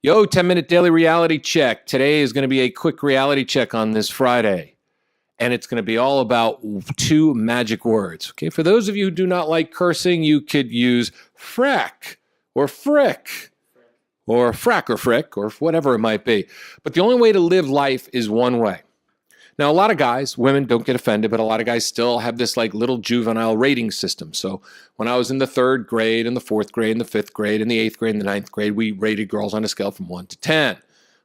Yo, 10-minute daily reality check. Today is going to be a quick reality check on this Friday. And it's going to be all about two magic words. Okay, for those of you who do not like cursing, you could use frack or frick or frack or frick or whatever it might be. But the only way to live life is one way. Now, a lot of guys, women don't get offended, but a lot of guys still have this like little juvenile rating system. So when I was in the third grade and the fourth grade and the fifth grade and the eighth grade and the ninth grade, we rated girls on a scale from 1 to 10,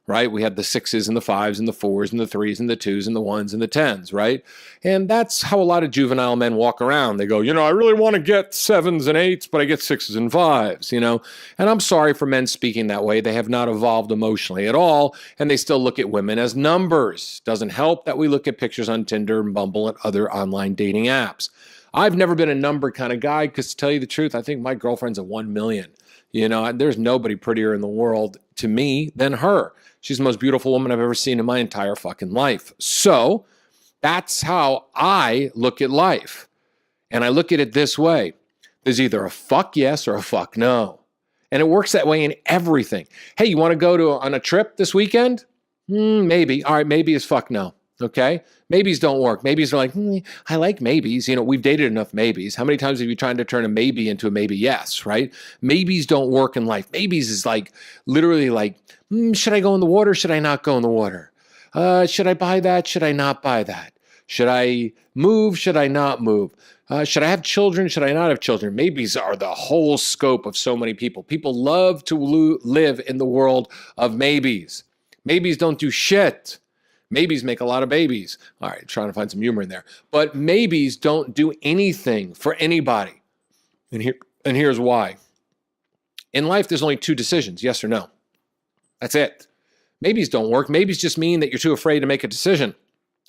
right? We had the 6s and the 5s and the 4s and the 3s and the 2s and the 1s and the 10s, right? And that's how a lot of juvenile men walk around. They go, I really want to get 7s and 8s, but I get 6s and 5s, And I'm sorry for men speaking that way. They have not evolved emotionally at all, and they still look at women as numbers. Doesn't help that we look at pictures on Tinder and Bumble and other online dating apps. I've never been a number kind of guy because, to tell you the truth, I think my girlfriend's a 1 million. There's nobody prettier in the world to me than her. She's the most beautiful woman I've ever seen in my entire fucking life. So that's how I look at life. And I look at it this way. There's either a fuck yes or a fuck no. And it works that way in everything. Hey, you want to go on a trip this weekend? Maybe. All right, maybe is fuck no. Okay? Maybes don't work. Maybes are like, I like maybes. We've dated enough maybes. How many times have you tried to turn a maybe into a maybe yes, right? Maybes don't work in life. Maybes is like, literally like, should I go in the water? Should I not go in the water? Should I buy that? Should I not buy that? Should I move? Should I not move? Should I have children? Should I not have children? Maybes are the whole scope of so many people. People love to live in the world of maybes. Maybes don't do shit. Maybes make a lot of babies. All right, trying to find some humor in there. But maybes don't do anything for anybody. And here's why. In life, there's only two decisions, yes or no. That's it. Maybes don't work. Maybes just mean that you're too afraid to make a decision,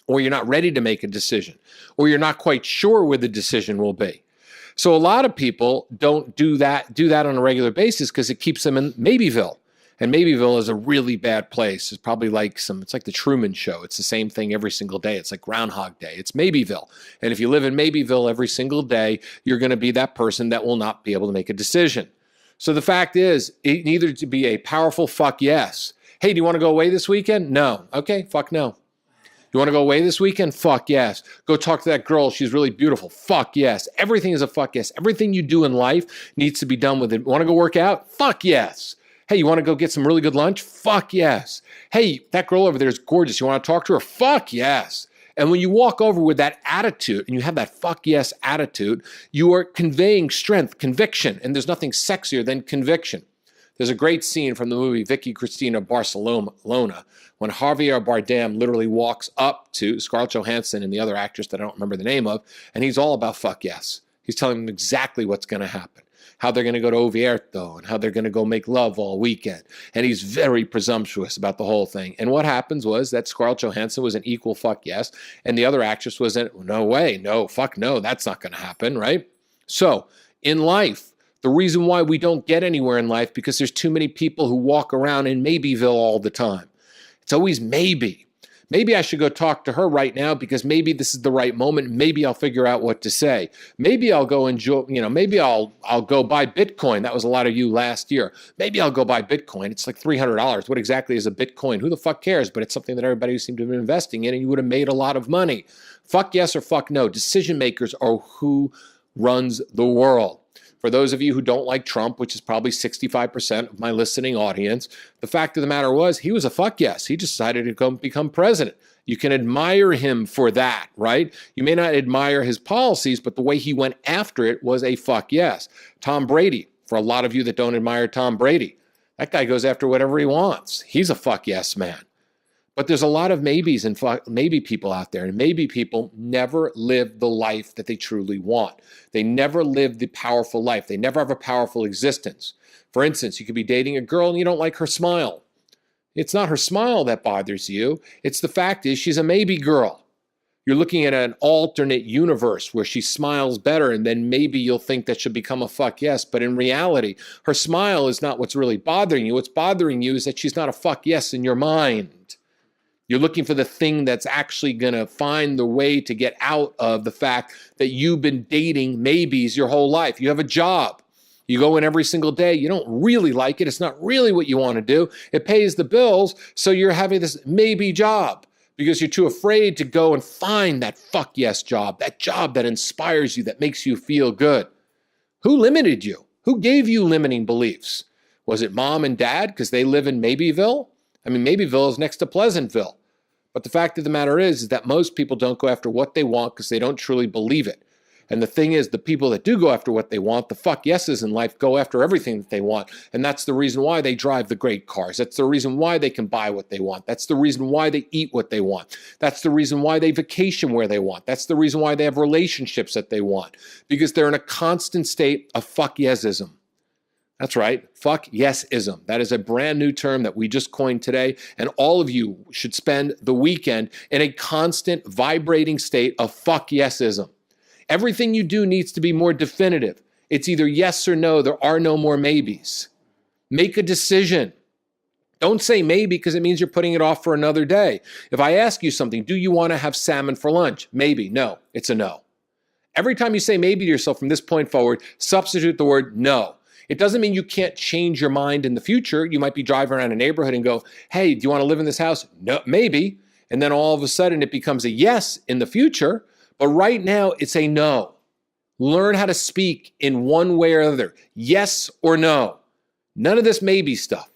or you're not ready to make a decision, or you're not quite sure where the decision will be. So a lot of people don't do that on a regular basis because it keeps them in Mayberville. And Mayberville is a really bad place. It's probably it's like the Truman Show. It's the same thing every single day. It's like Groundhog Day. It's Mayberville. And if you live in Mayberville every single day, you're going to be that person that will not be able to make a decision. So the fact is, it needs to be a powerful fuck yes. Hey, do you want to go away this weekend? No. Okay, fuck no. You want to go away this weekend? Fuck yes. Go talk to that girl. She's really beautiful. Fuck yes. Everything is a fuck yes. Everything you do in life needs to be done with it. Want to go work out? Fuck yes. Hey, you want to go get some really good lunch? Fuck yes. Hey, that girl over there is gorgeous. You want to talk to her? Fuck yes. And when you walk over with that attitude and you have that fuck yes attitude, you are conveying strength, conviction, and there's nothing sexier than conviction. There's a great scene from the movie Vicky Cristina Barcelona when Javier Bardem literally walks up to Scarlett Johansson and the other actress that I don't remember the name of, and he's all about fuck yes. He's telling them exactly what's going to happen, how they're going to go to Oviedo and how they're going to go make love all weekend. And he's very presumptuous about the whole thing. And what happens was that Scarlett Johansson was an equal fuck yes, and the other actress was no way, no, fuck no, that's not going to happen, right? So in life, the reason why we don't get anywhere in life because there's too many people who walk around in Mayberville all the time. It's always maybe. Maybe I should go talk to her right now because maybe this is the right moment. Maybe I'll figure out what to say. Maybe I'll go enjoy, maybe I'll go buy Bitcoin. That was a lot of you last year. Maybe I'll go buy Bitcoin. It's like $300. What exactly is a Bitcoin? Who the fuck cares? But it's something that everybody seemed to have been investing in and you would have made a lot of money. Fuck yes or fuck no. Decision makers are who runs the world. For those of you who don't like Trump, which is probably 65% of my listening audience, the fact of the matter was he was a fuck yes. He decided to go become president. You can admire him for that, right? You may not admire his policies, but the way he went after it was a fuck yes. Tom Brady, for a lot of you that don't admire Tom Brady, that guy goes after whatever he wants. He's a fuck yes man. But there's a lot of maybes and maybe people out there, and maybe people never live the life that they truly want. They never live the powerful life. They never have a powerful existence. For instance, you could be dating a girl and you don't like her smile. It's not her smile that bothers you. It's the fact is she's a maybe girl. You're looking at an alternate universe where she smiles better, and then maybe you'll think that she'll become a fuck yes. But in reality, her smile is not what's really bothering you. What's bothering you is that she's not a fuck yes in your mind. You're looking for the thing that's actually going to find the way to get out of the fact that you've been dating maybes your whole life. You have a job. You go in every single day. You don't really like it. It's not really what you want to do. It pays the bills. So you're having this maybe job because you're too afraid to go and find that fuck yes job that inspires you, that makes you feel good. Who limited you? Who gave you limiting beliefs? Was it mom and dad because they live in Mayberville? I mean, Mayberville is next to Pleasantville. But the fact of the matter is that most people don't go after what they want because they don't truly believe it. And the thing is, the people that do go after what they want, the fuck yeses in life, go after everything that they want. And that's the reason why they drive the great cars. That's the reason why they can buy what they want. That's the reason why they eat what they want. That's the reason why they vacation where they want. That's the reason why they have relationships that they want. Because they're in a constant state of fuck yesism. That's right. Fuck yes-ism. That is a brand new term that we just coined today. And all of you should spend the weekend in a constant vibrating state of fuck yes-ism. Everything you do needs to be more definitive. It's either yes or no. There are no more maybes. Make a decision. Don't say maybe because it means you're putting it off for another day. If I ask you something, do you want to have salmon for lunch? Maybe. No. It's a no. Every time you say maybe to yourself from this point forward, substitute the word no. It doesn't mean you can't change your mind in the future. You might be driving around a neighborhood and go, hey, do you want to live in this house? No, maybe. And then all of a sudden it becomes a yes in the future. But right now it's a no. Learn how to speak in one way or other. Yes or no. None of this maybe stuff.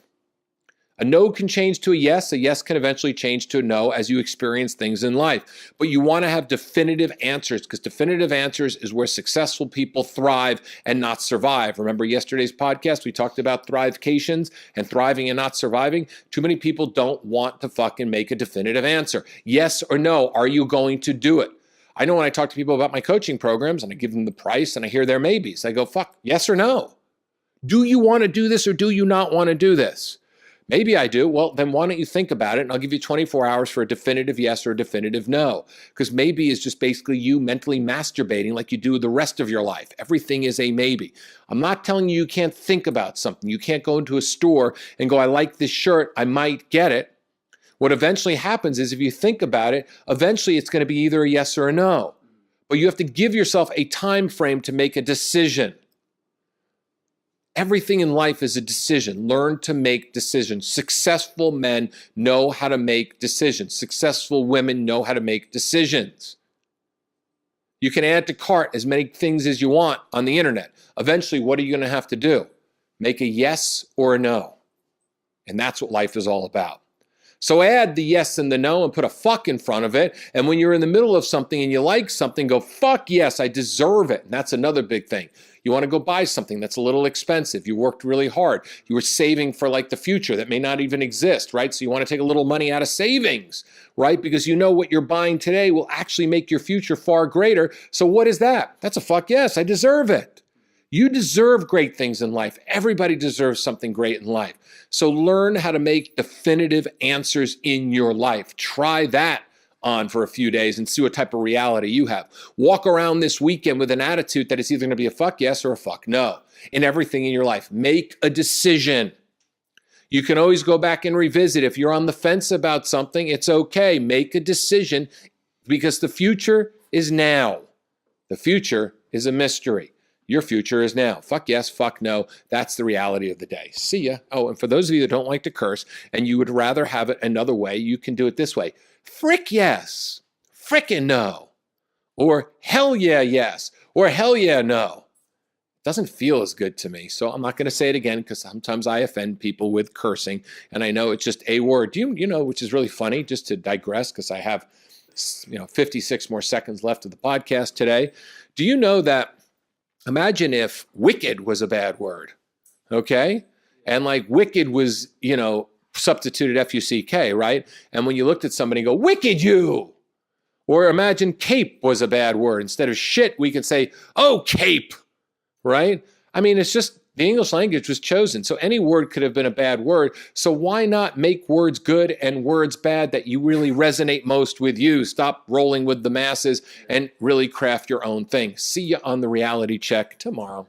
A no can change to a yes can eventually change to a no as you experience things in life. But you want to have definitive answers because definitive answers is where successful people thrive and not survive. Remember yesterday's podcast, we talked about thrivecations and thriving and not surviving. Too many people don't want to fucking make a definitive answer. Yes or no, are you going to do it? I know when I talk to people about my coaching programs and I give them the price and I hear their maybes, I go, fuck, yes or no? Do you want to do this or do you not want to do this? Maybe I do. Well, then why don't you think about it and I'll give you 24 hours for a definitive yes or a definitive no. Because maybe is just basically you mentally masturbating like you do the rest of your life. Everything is a maybe. I'm not telling you can't think about something. You can't go into a store and go, I like this shirt, I might get it. What eventually happens is if you think about it, eventually it's going to be either a yes or a no. But you have to give yourself a time frame to make a decision. Everything in life is a decision. Learn to make decisions. Successful men know how to make decisions. Successful women know how to make decisions. You can add to cart as many things as you want on the internet. Eventually, what are you going to have to do? Make a yes or a no. And that's what life is all about. So add the yes and the no and put a fuck in front of it. And when you're in the middle of something and you like something, go, fuck yes, I deserve it. And that's another big thing. You want to go buy something that's a little expensive. You worked really hard. You were saving for like the future that may not even exist, right? So you want to take a little money out of savings, right? Because you know what you're buying today will actually make your future far greater. So what is that? That's a fuck yes, I deserve it. You deserve great things in life. Everybody deserves something great in life. So learn how to make definitive answers in your life. Try that on for a few days and see what type of reality you have. Walk around this weekend with an attitude that it's either going to be a fuck yes or a fuck no in everything in your life. Make a decision. You can always go back and revisit. If you're on the fence about something, it's okay. Make a decision because the future is now. The future is a mystery. Your future is now. Fuck yes, fuck no. That's the reality of the day. See ya. Oh, and for those of you that don't like to curse and you would rather have it another way, you can do it this way. Frick yes. Frickin' no. Or hell yeah, yes. Or hell yeah, no. Doesn't feel as good to me. So I'm not going to say it again because sometimes I offend people with cursing. And I know it's just a word. You know, which is really funny, just to digress because I have 56 more seconds left of the podcast today. Do you know that imagine if wicked was a bad word, okay? And like wicked was, substituted F-U-C-K, right? And when you looked at somebody and go, wicked you! Or imagine cape was a bad word. Instead of shit, we could say, oh, cape, right? I mean, it's just the English language was chosen. So any word could have been a bad word. So why not make words good and words bad that you really resonate most with you? Stop rolling with the masses and really craft your own thing. See you on the reality check tomorrow.